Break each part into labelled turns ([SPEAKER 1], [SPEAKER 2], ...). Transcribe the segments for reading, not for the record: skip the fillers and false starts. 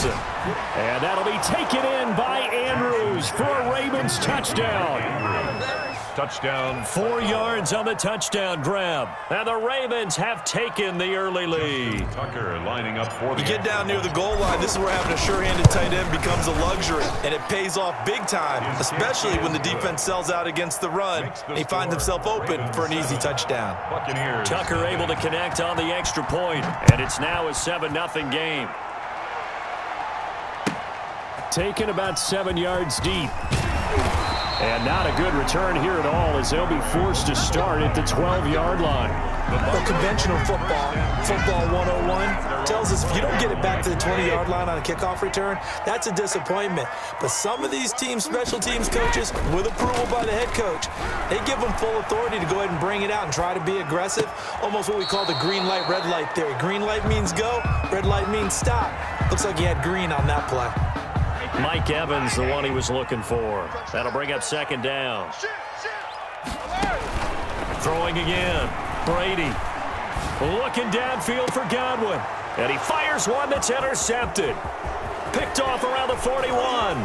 [SPEAKER 1] And that'll be taken in by Andrews for a Ravens touchdown.
[SPEAKER 2] Touchdown.
[SPEAKER 1] 4 yards on the touchdown grab. And the Ravens have taken the early lead.
[SPEAKER 2] Tucker lining up for the...
[SPEAKER 3] You get down near the goal line, this is where having a sure-handed tight end becomes a luxury, and it pays off big time, especially when the defense sells out against the run. He finds himself open for an easy touchdown.
[SPEAKER 2] Buccaneers.
[SPEAKER 1] Tucker able to connect on the extra point, and it's now a 7-0 game. Taken about 7 yards deep. And not a good return here at all as they'll be forced to start at the 12-yard line.
[SPEAKER 3] Well, conventional football 101, tells us if you don't get it back to the 20-yard line on a kickoff return, that's a disappointment. But some of these teams, special teams coaches, with approval by the head coach, they give them full authority to go ahead and bring it out and try to be aggressive, almost what we call the green light, red light theory. Green light means go, red light means stop. Looks like he had green on that play.
[SPEAKER 1] Mike Evans, the one he was looking for. That'll bring up second down. Throwing again. Brady looking downfield for Godwin. And he fires one that's intercepted. Picked off around the 41.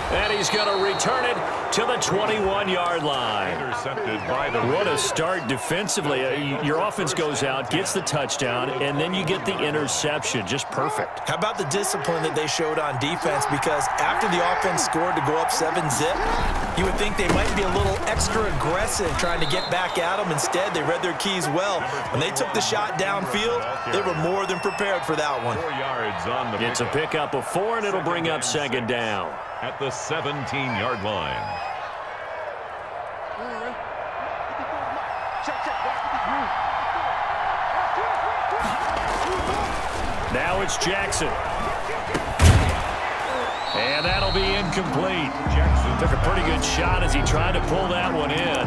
[SPEAKER 1] And he's going to return it to the 21-yard line.
[SPEAKER 2] Intercepted by the...
[SPEAKER 1] What a start defensively. Your offense goes out, gets the touchdown, and then you get the interception. Just perfect.
[SPEAKER 3] How about the discipline that they showed on defense? Because after the offense scored to go up 7-zip, you would think they might be a little extra aggressive trying to get back at them. Instead, they read their keys well. When they took the shot downfield, they were more than prepared for that one.
[SPEAKER 2] 4 yards on the...
[SPEAKER 1] It's a pickup of 4, and it'll bring up second down.
[SPEAKER 2] At the 17-yard line.
[SPEAKER 1] Now it's Jackson. And that'll be incomplete. Jackson took a pretty good shot as he tried to pull that one in.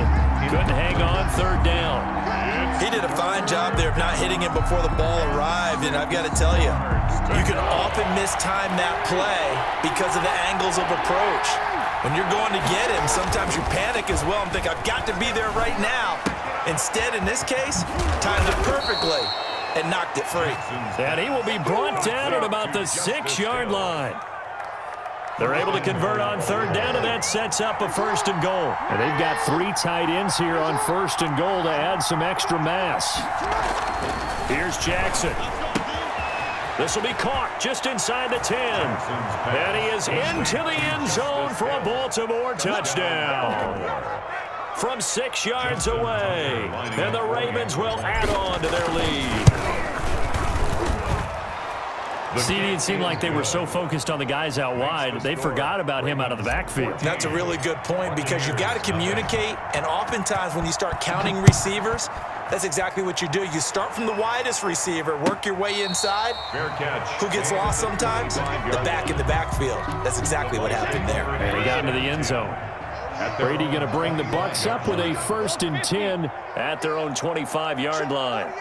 [SPEAKER 1] Couldn't hang on, third down.
[SPEAKER 3] He did a fine job there of not hitting him before the ball arrived, and I've got to tell you, you can often mistime that play because of the angles of approach. When you're going to get him, sometimes you panic as well and think, I've got to be there right now. Instead, in this case, timed it perfectly and knocked it free.
[SPEAKER 1] And he will be brought down at about the 6-yard line. They're able to convert on third down, and that sets up a first and goal. And they've got 3 tight ends here on first and goal to add some extra mass. Here's Jackson. This will be caught just inside the 10. And he is into the end zone for a Baltimore touchdown. From 6 yards away. And the Ravens will add on to their lead. CD, it seemed like they were so focused on the guys out wide, they forgot about him out of the backfield.
[SPEAKER 3] That's a really good point because you've got to communicate, and oftentimes when you start counting receivers, that's exactly what you do. You start from the widest receiver, work your way inside.
[SPEAKER 2] Fair catch.
[SPEAKER 3] Who gets lost sometimes? The back in the backfield. That's exactly what happened there.
[SPEAKER 1] And he got into the end zone. Brady going to bring the Bucs up with a 1st and 10 at their own 25-yard line.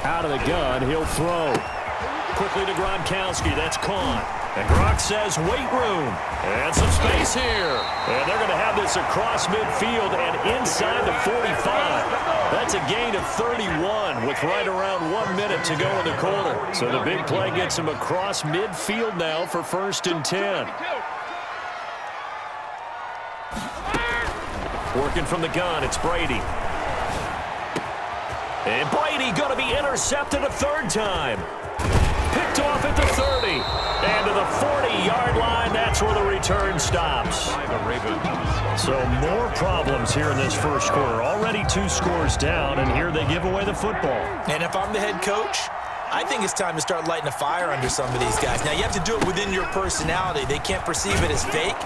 [SPEAKER 1] Out of the gun, he'll throw. Quickly to Gronkowski. That's caught. And Gronk says, wait room. And some space here. And they're going to have this across midfield and inside the 45. That's a gain of 31 with right around 1 minute to go in the quarter. So the big play gets him across midfield now for 1st and 10. Working from the gun, it's Brady. And Brady going to be intercepted a 3rd time. Picked off at the 30. And to the 40-yard line, that's where the return stops. So more problems here in this first quarter. Already 2 scores down, and here they give away the football.
[SPEAKER 3] And if I'm the head coach, I think it's time to start lighting a fire under some of these guys. Now, you have to do it within your personality. They can't perceive it as fake.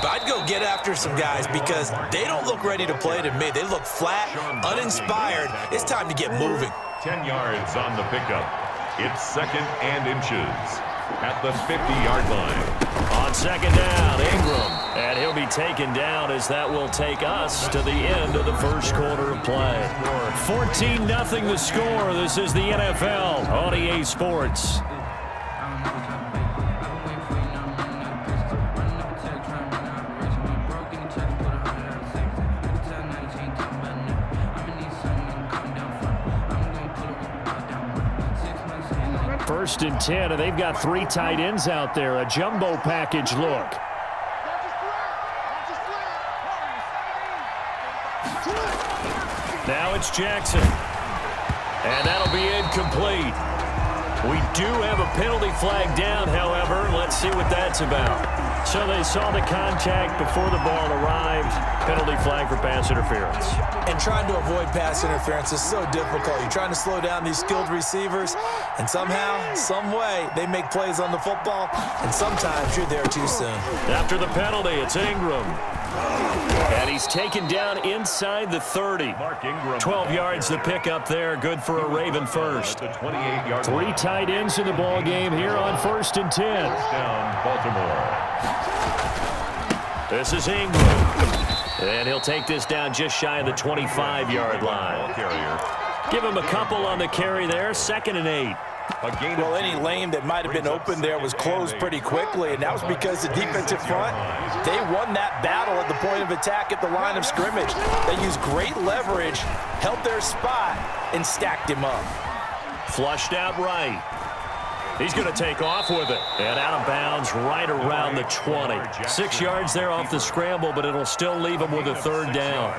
[SPEAKER 3] But I'd go get after some guys because they don't look ready to play to me. They look flat, uninspired. It's time to get moving.
[SPEAKER 2] 10 yards on the pickup. It's 2nd and inches at the 50-yard line.
[SPEAKER 1] On second down, Ingram. And he'll be taken down as that will take us to the end of the first quarter of play. 14-0 the score. This is the NFL on EA Sports. first and 10, and they've got 3 tight ends out there. A jumbo package look. Now it's Jackson. And that'll be incomplete. We do have a penalty flag down, however. Let's see what that's about. So they saw the contact before the ball arrived. Penalty flag for pass interference.
[SPEAKER 3] And trying to avoid pass interference is so difficult. You're trying to slow down these skilled receivers, and somehow, some way, they make plays on the football, and sometimes you're there too soon.
[SPEAKER 1] After the penalty, it's Ingram. And he's taken down inside the 30. 12 yards the pick up there. Good for a Raven first. 3 tight ends in the ball game here on first and 10.
[SPEAKER 2] Down Baltimore.
[SPEAKER 1] This is Ingram. And he'll take this down just shy of the 25-yard line. Give him a couple on the carry there. 2nd and 8.
[SPEAKER 3] Well, any lane that might have been open there was closed pretty quickly, and that was because the defensive front, they won that battle at the point of attack at the line of scrimmage. They used great leverage, held their spot, and stacked him up.
[SPEAKER 1] Flushed out right. He's going to take off with it. And out of bounds right around the 20. 6 yards there off the scramble, but it'll still leave him with a 3rd down.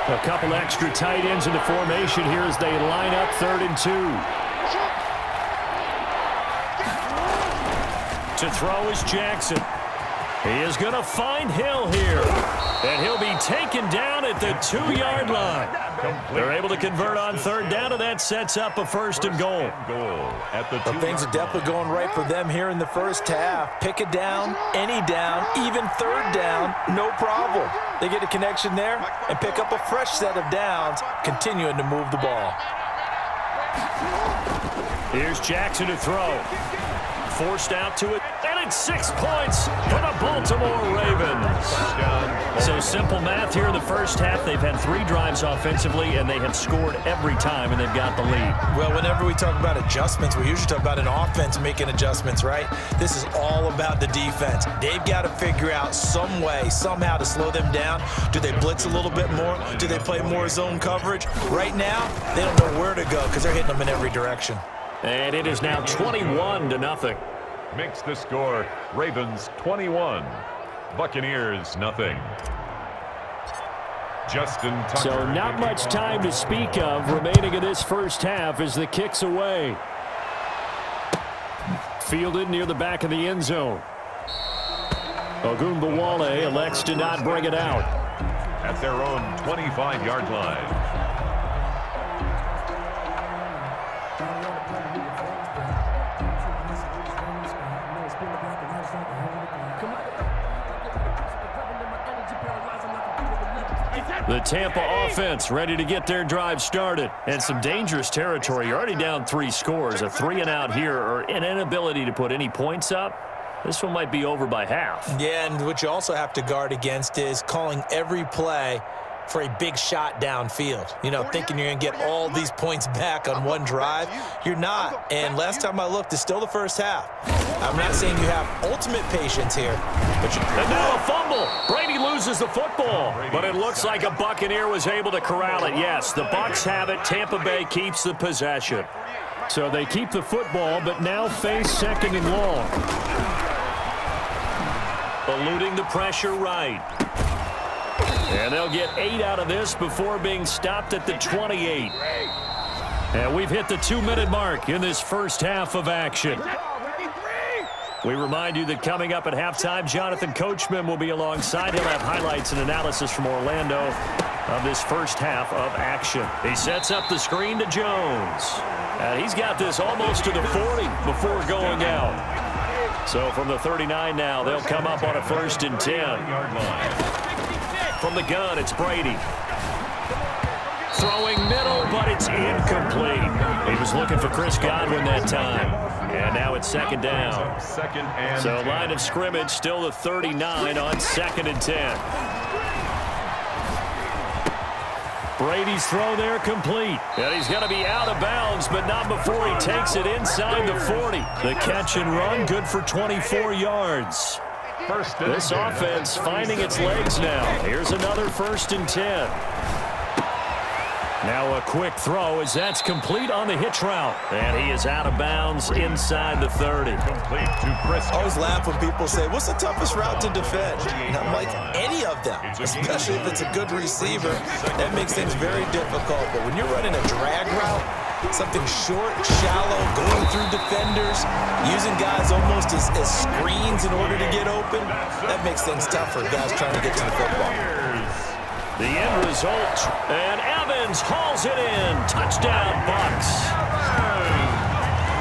[SPEAKER 1] A couple extra tight ends in the formation here as they line up 3rd and 2. To throw is Jackson. He is going to find Hill here. And he'll be taken down at the 2-yard line. They're able to convert on 3rd down, and that sets up a 1st and goal.
[SPEAKER 3] Well, things are definitely going right for them here in the first half. Pick it down, any down, even 3rd down, no problem. They get a connection there and pick up a fresh set of downs, continuing to move the ball.
[SPEAKER 1] Here's Jackson to throw. Forced out to it, and it's 6 points for the Baltimore Ravens. So simple math here in the first half. They've had 3 drives offensively, and they have scored every time, and they've got the lead.
[SPEAKER 3] Well, whenever we talk about adjustments, we usually talk about an offense making adjustments, right? This is all about the defense. They've got to figure out some way, somehow to slow them down. Do they blitz a little bit more? Do they play more zone coverage? Right now, they don't know where to go because they're hitting them in every direction.
[SPEAKER 1] And it is now 21-0.
[SPEAKER 2] Makes the score Ravens 21, Buccaneers nothing. Justin Tucker.
[SPEAKER 1] So not much time to speak of remaining in this first half as the kick's away. Fielded near the back of the end zone. Ogunbowale elects to not bring it out.
[SPEAKER 2] At their own 25-yard line.
[SPEAKER 1] The Tampa offense ready to get their drive started. And some dangerous territory. You're already down 3 scores. A 3-and-out here or an inability to put any points up. This one might be over by half.
[SPEAKER 3] Yeah, and what you also have to guard against is calling every play for a big shot downfield. You know, thinking you're going to get all these points back on one drive. You're not. And last time I looked, it's still the first half. I'm not saying you have ultimate patience here, but you...
[SPEAKER 1] And now a fumble. Brady loses the football, but it looks like a Buccaneer was able to corral it. Yes, the Bucs have it. Tampa Bay keeps the possession. So they keep the football, but now face 2nd and long. Eluding the pressure right. And they'll get 8 out of this before being stopped at the 28. And we've hit the 2-minute mark in this first half of action. We remind you that coming up at halftime, Jonathan Coachman will be alongside. He'll have highlights and analysis from Orlando of this first half of action. He sets up the screen to Jones. And he's got this almost to the 40 before going out. So from the 39 now, they'll come up on a 1st and 10. From the gun, it's Brady. Throwing middle, but it's incomplete. He was looking for Chris Godwin that time. And now it's 2nd down. So line of scrimmage, still the 39 on 2nd and 10. Brady's throw there complete. And he's going to be out of bounds, but not before he takes it inside the 40. The catch and run, good for 24 yards. This offense finding its legs now. Here's another 1st and 10. Now a quick throw as that's complete on the hitch route. And he is out of bounds inside the 30.
[SPEAKER 2] Complete to Briscoe.
[SPEAKER 3] I always laugh when people say, what's the toughest route to defend? And I'm like, any of them, especially if it's a good receiver. That makes things very difficult. But when you're running a drag route, something short, shallow, going through defenders, using guys almost as screens in order to get open, that makes things tough for guys trying to get to the football.
[SPEAKER 1] The end result, and Evans hauls it in. Touchdown, Bucs.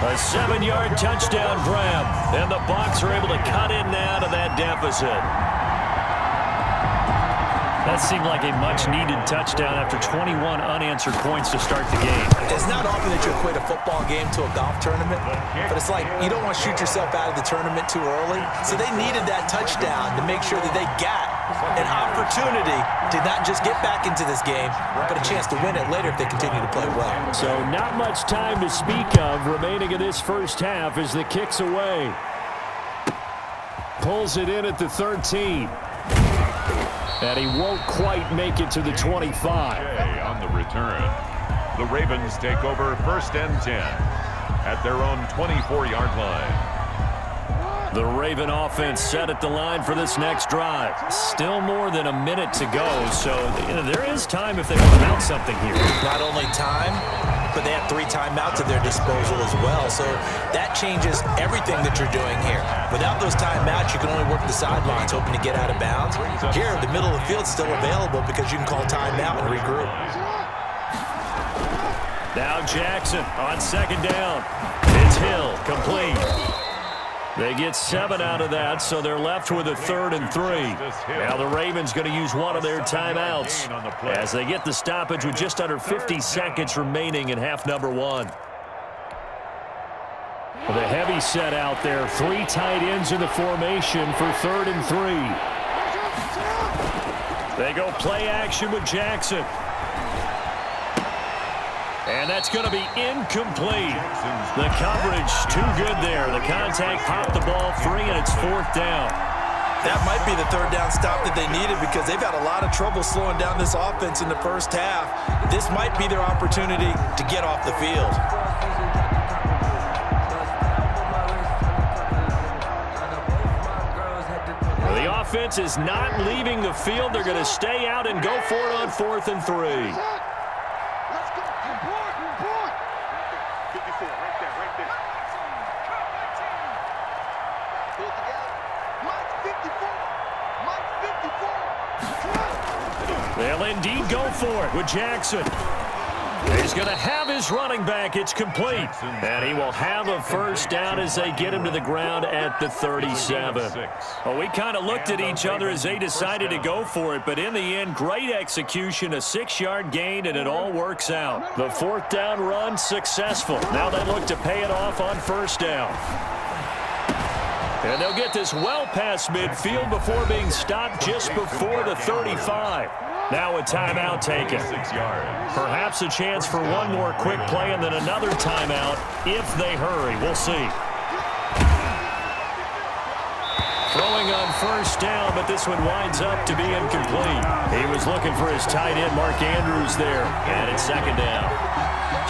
[SPEAKER 1] A 7-yard touchdown grab, and the Bucs are able to cut in now to that deficit. That seemed like a much-needed touchdown after 21 unanswered points to start the game.
[SPEAKER 3] It's not often that you equate a football game to a golf tournament, but it's like you don't want to shoot yourself out of the tournament too early. So they needed that touchdown to make sure that they got an opportunity to not just get back into this game, but a chance to win it later if they continue to play well.
[SPEAKER 1] So not much time to speak of remaining in this first half as the kick's away. Pulls it in at the 13. And he won't quite make it to the 25.
[SPEAKER 2] Okay, on the return. The Ravens take over 1st and 10 at their own 24-yard line.
[SPEAKER 1] The Raven offense set at the line for this next drive. Still more than a minute to go, so there is time if they want to mount something here.
[SPEAKER 3] Not only time, but they have 3 timeouts at their disposal as well. So that changes everything that you're doing here. Without those timeouts, you can only work the sidelines, hoping to get out of bounds. Here, the middle of the field is still available because you can call timeout and regroup.
[SPEAKER 1] Now Jackson on 2nd down. It's Hill, complete. They get 7 out of that, so they're left with a 3rd and 3. Now the Ravens going to use one of their timeouts as they get the stoppage with just under 50 seconds remaining in half number 1. With a heavy set out there, 3 tight ends in the formation for 3rd and 3. They go play action with Jackson. And that's going to be incomplete. The coverage too good there. The contact popped the ball free, and it's 4th down.
[SPEAKER 3] That might be the 3rd down stop that they needed because they've had a lot of trouble slowing down this offense in the first half. This might be their opportunity to get off the field.
[SPEAKER 1] The offense is not leaving the field. They're going to stay out and go for it on 4th and 3. They'll indeed go for it with Jackson. He's going to have his running back. It's complete. And he will have a 1st down as they get him to the ground at the 37. Well, we kind of looked at each other as they decided to go for it, but in the end, great execution, a 6-yard gain, and it all works out. The 4th down run successful. Now they look to pay it off on 1st down. And they'll get this well past midfield before being stopped just before the 35. Now a timeout taken.
[SPEAKER 2] 6 yards.
[SPEAKER 1] Perhaps a chance for one more quick play and then another timeout if they hurry. We'll see. Throwing on 1st down, but this one winds up to be incomplete. He was looking for his tight end, Mark Andrews, there. And it's 2nd down.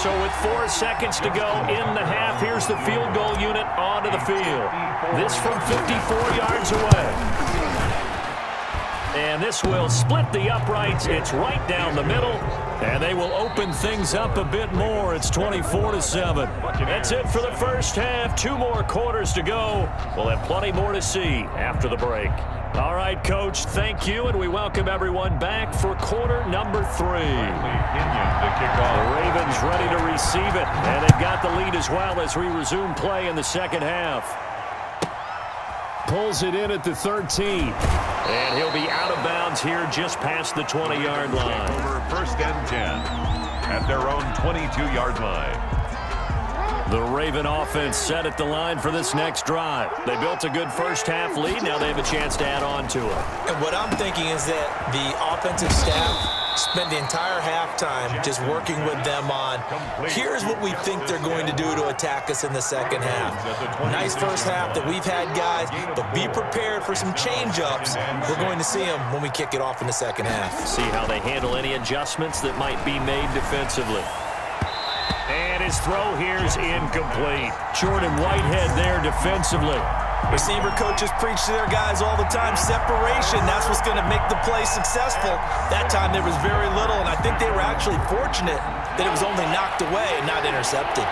[SPEAKER 1] So with 4 seconds to go in the half, here's the field goal unit onto the field. This from 54 yards away. And this will split the uprights. It's right down the middle. And they will open things up a bit more. It's 24-7. That's it for the first half. 2 more quarters to go. We'll have plenty more to see after the break. All right, Coach, thank you, and we welcome everyone back for quarter number 3. The Ravens ready to receive it, and they've got the lead as well as we resume play in the second half. Pulls it in at the 13. And he'll be out of bounds here just past the 20-yard line.
[SPEAKER 2] Over 1st and 10 at their own 22-yard line.
[SPEAKER 1] The Raven offense set at the line for this next drive. They built a good first-half lead. Now they have a chance to add on to it.
[SPEAKER 3] And what I'm thinking is that the offensive staff spent the entire halftime just working with them on, here's what we think they're going to do to attack us in the second half. Nice first half that we've had, guys, but be prepared for some change-ups. We're going to see them when we kick it off in the second half.
[SPEAKER 1] See how they handle any adjustments that might be made defensively. And his throw here is incomplete. Jordan Whitehead there defensively.
[SPEAKER 3] Receiver coaches preach to their guys all the time, separation, that's what's going to make the play successful. That time there was very little, and I think they were actually fortunate that it was only knocked away and not intercepted.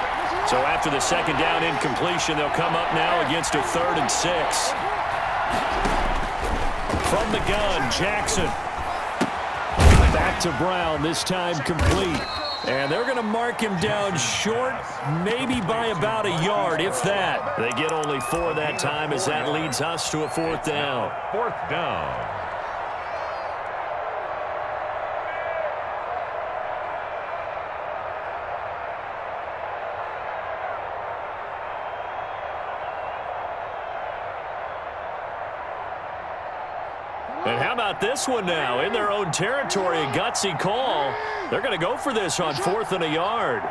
[SPEAKER 1] So after the second down incompletion, they'll come up now against a 3rd and 6. From the gun, Jackson. Back to Brown, this time complete. And they're going to mark him down short, maybe by about a yard, if that. They get only 4 that time as that leads us to a 4th down.
[SPEAKER 2] 4th down.
[SPEAKER 1] And how about this one now? In their own territory, a gutsy call. They're going to go for this on 4th and a yard.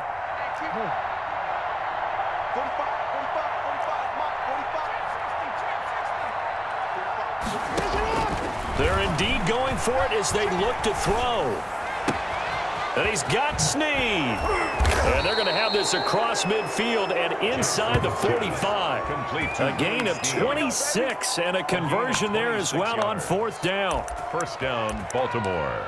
[SPEAKER 1] They're indeed going for it as they look to throw. And he's got Snead. And they're going to have this across midfield and inside the 45. A gain of 26 and a conversion there as well on 4th down.
[SPEAKER 2] 1st down, Baltimore.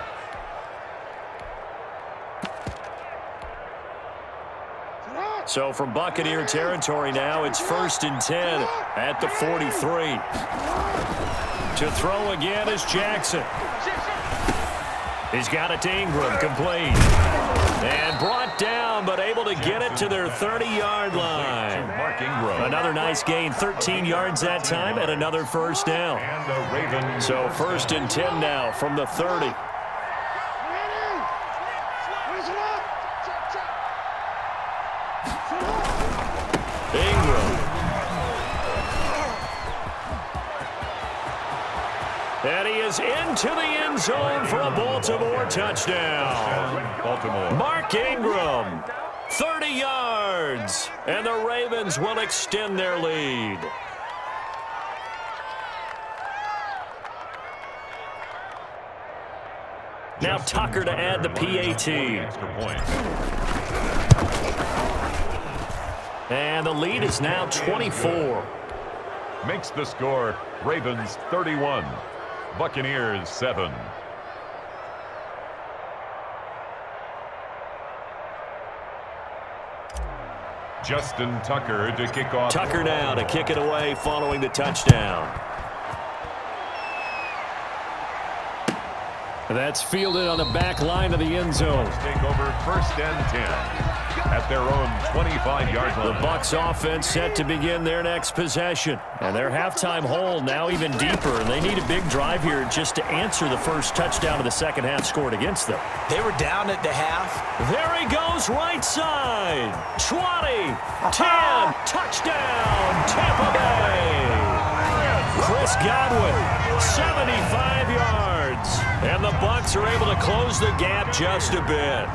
[SPEAKER 1] So from Buccaneer territory now, it's 1st and 10 at the 43. To throw again is Jackson. He's got it to Ingram, complete. And brought down, but able to get it to their 30-yard line. Another nice gain, 13 yards that time, and another 1st down. So 1st and 10 now from the 30. Ingram. And he is into the end zone for a Baltimore touchdown.
[SPEAKER 2] Baltimore.
[SPEAKER 1] Mark Ingram, 30 yards, and the Ravens will extend their lead. Now Tucker to add the PAT. And the lead is now 24.
[SPEAKER 2] Makes the score Ravens 31, Buccaneers 7. Justin Tucker to kick off.
[SPEAKER 1] Tucker now to kick it away following the touchdown. That's fielded on the back line of the end zone.
[SPEAKER 2] Take over 1st and 10 at their own 25-yard line.
[SPEAKER 1] The Bucs offense set to begin their next possession. And their halftime hole now even deeper. And they need a big drive here just to answer the first touchdown of the second half scored against them.
[SPEAKER 3] They were down at the half.
[SPEAKER 1] There he goes, right side. 20, 10, touchdown, Tampa Bay. Chris Godwin, 75 yards. And the Bucs are able to close the gap just a bit.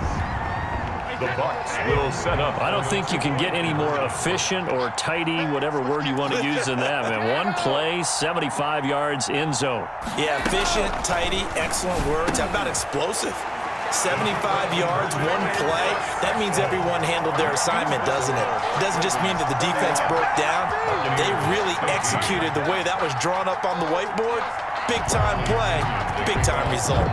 [SPEAKER 2] The Bucs will set up.
[SPEAKER 1] I don't think you can get any more efficient or tidy, whatever word you want to use in that. Man, one play, 75 yards, end zone.
[SPEAKER 3] Yeah, efficient, tidy, excellent words. How about explosive? 75 yards, one play. That means everyone handled their assignment, doesn't it? It doesn't just mean that the defense broke down. They really executed the way that was drawn up on the whiteboard. Big-time play, big-time result.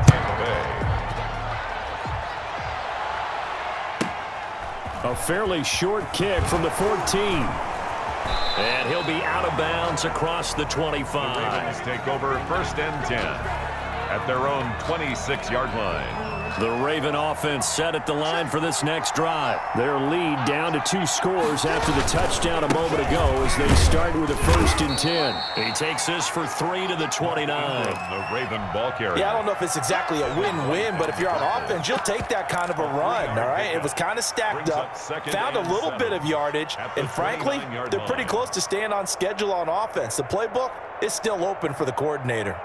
[SPEAKER 1] A fairly short kick from the 14. And he'll be out of bounds across the 25.
[SPEAKER 2] The Ravens take over 1st and 10 at their own 26-yard line.
[SPEAKER 1] The Raven offense set at the line for this next drive. Their lead down to 2 scores after the touchdown a moment ago as they start with a 1st and 10. He takes this for 3 to the 29.
[SPEAKER 2] The Raven ball carrier.
[SPEAKER 3] Yeah, I don't know if it's exactly a win-win, but if you're on offense, you'll take that kind of a run, all right? It was kind of stacked up, found a little bit of yardage, and frankly, they're pretty close to staying on schedule on offense. The playbook is still open for the coordinator.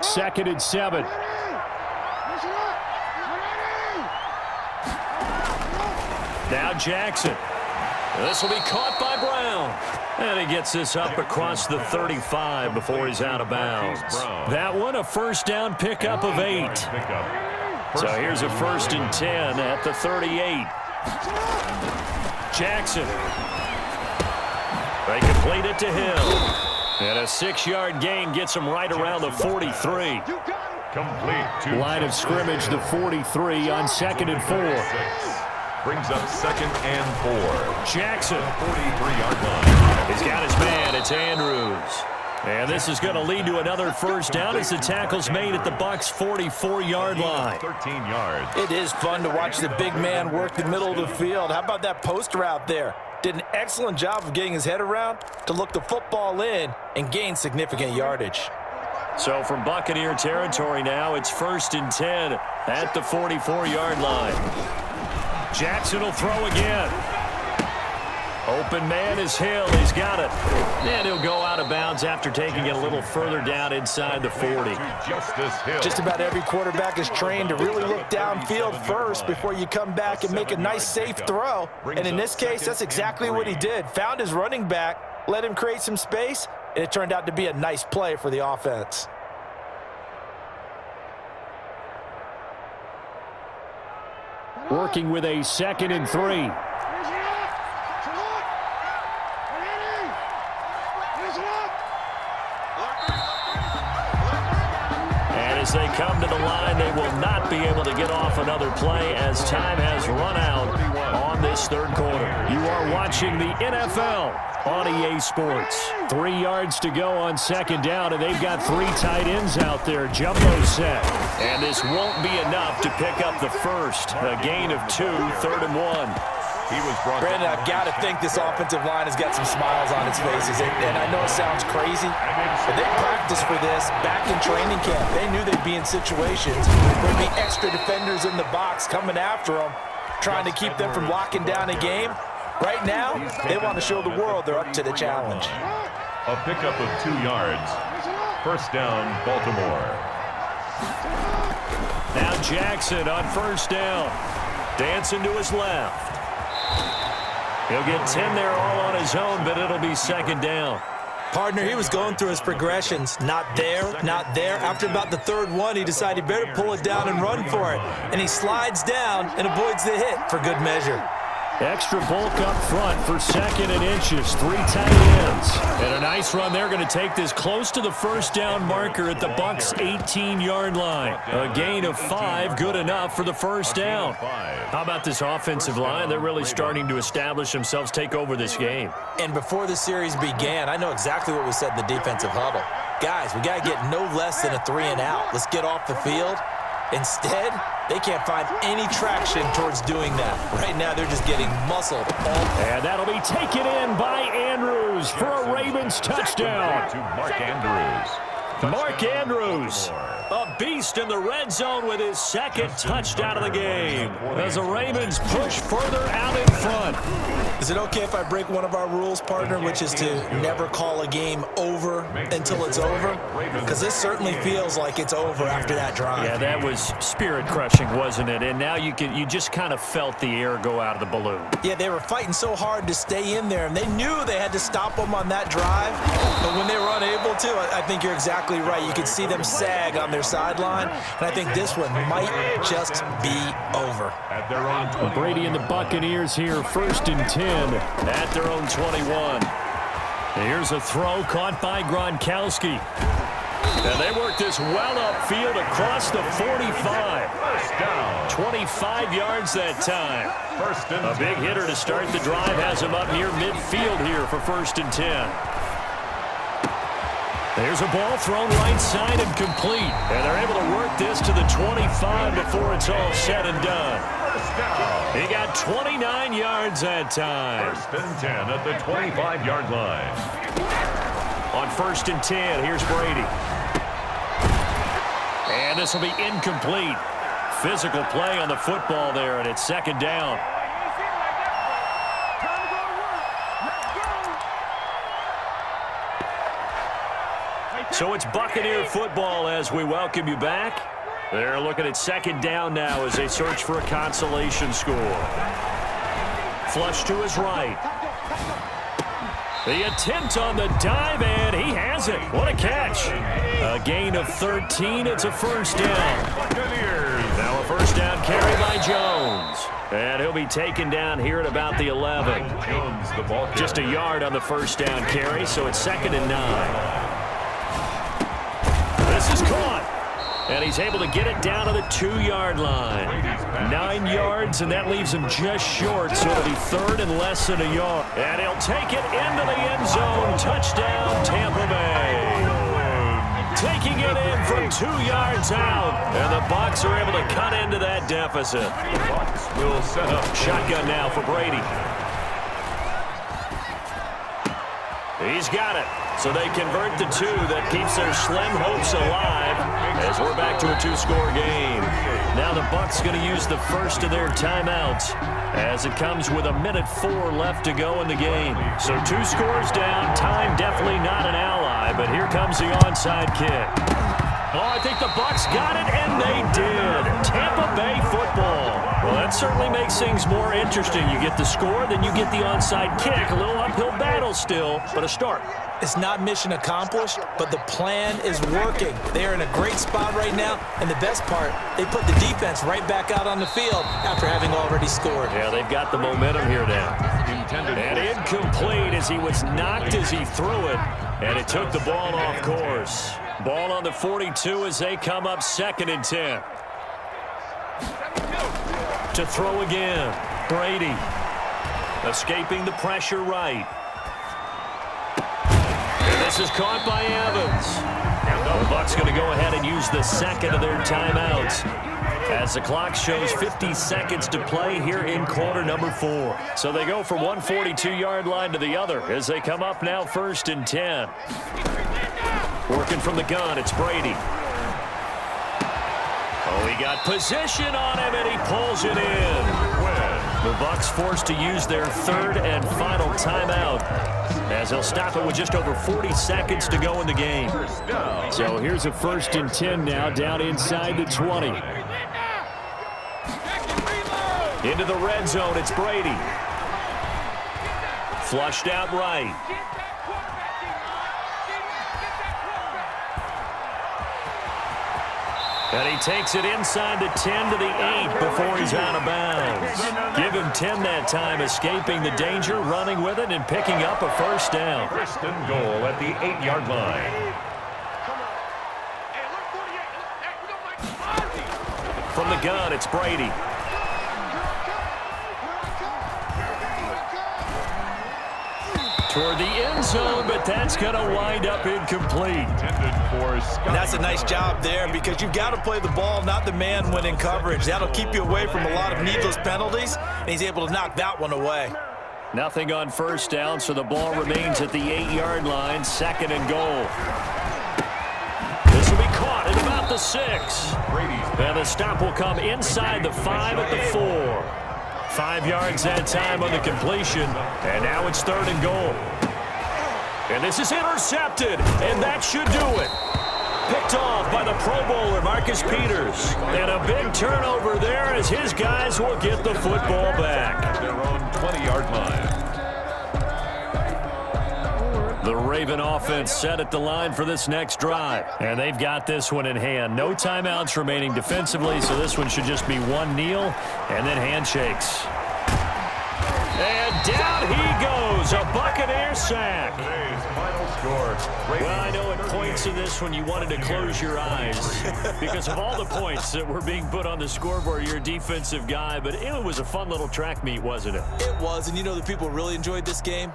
[SPEAKER 1] Second and 7. Now Jackson. This will be caught by Brown. And he gets this up across the 35 before he's out of bounds. That one, a 1st down pickup of 8. So here's a 1st and 10 at the 38. Jackson. They complete it to Hill. And a 6-yard gain gets him right around the 43.
[SPEAKER 2] Complete.
[SPEAKER 1] Line of scrimmage, the 43 on 2nd and 4.
[SPEAKER 2] Brings up 2nd and 4.
[SPEAKER 1] Jackson.
[SPEAKER 2] 43-yard line.
[SPEAKER 1] He's got his man. It's Andrews. And this is going to lead to another 1st down as the tackle's made at the Bucs' 44-yard line.
[SPEAKER 2] 13 yards.
[SPEAKER 3] It is fun to watch the big man work the middle of the field. How about that post route there? Did an excellent job of getting his head around to look the football in and gain significant yardage.
[SPEAKER 1] So from Buccaneer territory now, it's 1st and 10 at the 44-yard line. Jackson will throw again. Open man is Hill. He's got it. And he'll go out of bounds after taking it a little further down inside the 40.
[SPEAKER 3] Just about every quarterback is trained to really look downfield first before you come back and make a nice, safe throw. And in this case, that's exactly what he did. Found his running back, let him create some space, and it turned out to be a nice play for the offense.
[SPEAKER 1] Working with a 2nd and 3. As they come to the line, they will not be able to get off another play as time has run out on this 3rd quarter. You are watching the NFL on EA Sports. 3 yards to go on 2nd down, and they've got 3 tight ends out there. Jumbo set. And this won't be enough to pick up the 1st. A gain of 2, 3rd and 1.
[SPEAKER 3] Brandon, I've got to think this offensive line has got some smiles on its faces. And I know it sounds crazy, but they practiced for this back in training camp. They knew they'd be in situations where there'd be extra defenders in the box coming after them, trying to keep them from locking down a game. Right now, they want to show the world they're up to the challenge.
[SPEAKER 2] A pickup of 2 yards. 1st down, Baltimore.
[SPEAKER 1] Now Jackson on 1st down. Dancing to his left. He'll get 10 there all on his own, but it'll be 2nd down.
[SPEAKER 3] Partner, he was going through his progressions. Not there, not there. After about the 3rd one, he decided he better pull it down and run for it. And he slides down and avoids the hit for good measure.
[SPEAKER 1] Extra bulk up front for 2nd and inches. 3 tight ends. And a nice run there. Going to take this close to the 1st down marker at the Bucs' 18-yard line. A gain of 5, good enough for the 1st down. How about this offensive line? They're really starting to establish themselves, take over this game.
[SPEAKER 3] And before the series began, I know exactly what we said in the defensive huddle. Guys, we got to get no less than a 3 and out. Let's get off the field. Instead, they can't find any traction towards doing that. Right now, they're just getting muscled.
[SPEAKER 1] And that'll be taken in by Andrews for a Ravens touchdown.
[SPEAKER 2] To Mark Andrews.
[SPEAKER 1] Mark Andrews, a beast in the red zone with his 2nd touchdown of the game as the Ravens push further out in front.
[SPEAKER 3] Is it okay if I break one of our rules, partner, which is to never call a game over until it's over? Because this certainly feels like it's over after that drive.
[SPEAKER 1] Yeah, that was spirit-crushing, wasn't it? And now you just kind of felt the air go out of the balloon.
[SPEAKER 3] Yeah, they were fighting so hard to stay in there, and they knew they had to stop them on that drive. But when they were unable to, I think you're exactly right. You could see them sag on their sideline, and I think this one might just be over.
[SPEAKER 2] At their own 21.
[SPEAKER 1] Brady and the Buccaneers here, 1st and 10 at their own 21. Here's a throw caught by Gronkowski. And they work this well upfield across the 45. 25 yards that time. A big hitter to start the drive has him up near midfield here for 1st and 10. There's a ball thrown right side and complete. And they're able to work this to the 25 before it's all said and done. He got 29 yards that time.
[SPEAKER 2] First and 10 at the 25-yard line.
[SPEAKER 1] On first and 10, here's Brady. And this will be incomplete. Physical play on the football there, and it's second down. So it's Buccaneer football as we welcome you back. They're looking at second down now as they search for a consolation score. Flush to his right. The attempt on the dive, and he has it. What a catch. A gain of 13. It's a first down.
[SPEAKER 2] Buccaneers.
[SPEAKER 1] Now a first down carry by Jones. And he'll be taken down here at about the 11.
[SPEAKER 2] Jones, the ball carrier.
[SPEAKER 1] Just a yard on the first down carry, so it's second and 9. This is caught. And he's able to get it down to the 2-yard line. 9 yards, and that leaves him just short, so it'll be third and less than a yard. And he'll take it into the end zone. Touchdown, Tampa Bay. Taking it in from 2 yards out. And the Bucs are able to cut into that deficit.
[SPEAKER 2] The Bucs will set up.
[SPEAKER 1] Shotgun now for Brady. He's got it. So they convert the 2. That keeps their slim hopes alive as we're back to a 2-score game. Now the Bucs going to use the first of their timeouts as it comes with 1:04 left to go in the game. So 2 scores down. Time definitely not an ally, but here comes the onside kick. Oh, I think the Bucs got it, and they did. Tampa Bay football. Well, that certainly makes things more interesting. You get the score, then you get the onside kick. A little uphill battle still, but a start.
[SPEAKER 3] It's not mission accomplished, but the plan is working. They are in a great spot right now, and the best part, they put the defense right back out on the field after having already scored.
[SPEAKER 1] Yeah, they've got the momentum here now. And incomplete as he was knocked as he threw it, and it took the ball off course. Ball on the 42 as they come up second and 10. To throw again, Brady. Escaping the pressure right. And this is caught by Evans. The Bucs going to go ahead and use the second of their timeouts as the clock shows 50 seconds to play here in quarter number 4. So they go from one 42-yard line to the other as they come up now first and 10. Working from the gun, it's Brady. Oh, he got position on him, and he pulls it in. The Bucs forced to use their third and final timeout as they'll stop it with just over 40 seconds to go in the game. So here's a first and 10 now, down inside the 20. Into the red zone, it's Brady. Flushed out right. And he takes it inside the 10 to the 8 before he's out of bounds. Give him 10 that time, escaping the danger, running with it, and picking up a first down.
[SPEAKER 2] First and goal at the 8-yard line.
[SPEAKER 1] From the gun, it's Brady. Toward the end zone, but that's going to wind up incomplete.
[SPEAKER 3] That's a nice job there because you've got to play the ball, not the man when in coverage. That'll keep you away from a lot of needless penalties, and he's able to knock that one away.
[SPEAKER 1] Nothing on first down, so the ball remains at the 8-yard line, second and goal. This will be caught at about the 6. And the stop will come inside the 5 at the 4. 5 yards that time on the completion, and now it's third and goal. And this is intercepted, and that should do it. Picked off by the Pro Bowler, Marcus Peters. And a big turnover there as his guys will get the football back.
[SPEAKER 2] Their own 20-yard line.
[SPEAKER 1] The Raven offense set at the line for this next drive. And they've got this one in hand. No timeouts remaining defensively, so this one should just be one kneel and then handshakes. And down he goes, a Buccaneer sack.
[SPEAKER 2] Today's final score.
[SPEAKER 1] Well, I know at points in this one you wanted to close your eyes because of all the points that were being put on the scoreboard. You're a defensive guy, but it was a fun little track meet, wasn't it?
[SPEAKER 3] It was, and you know the people really enjoyed this game?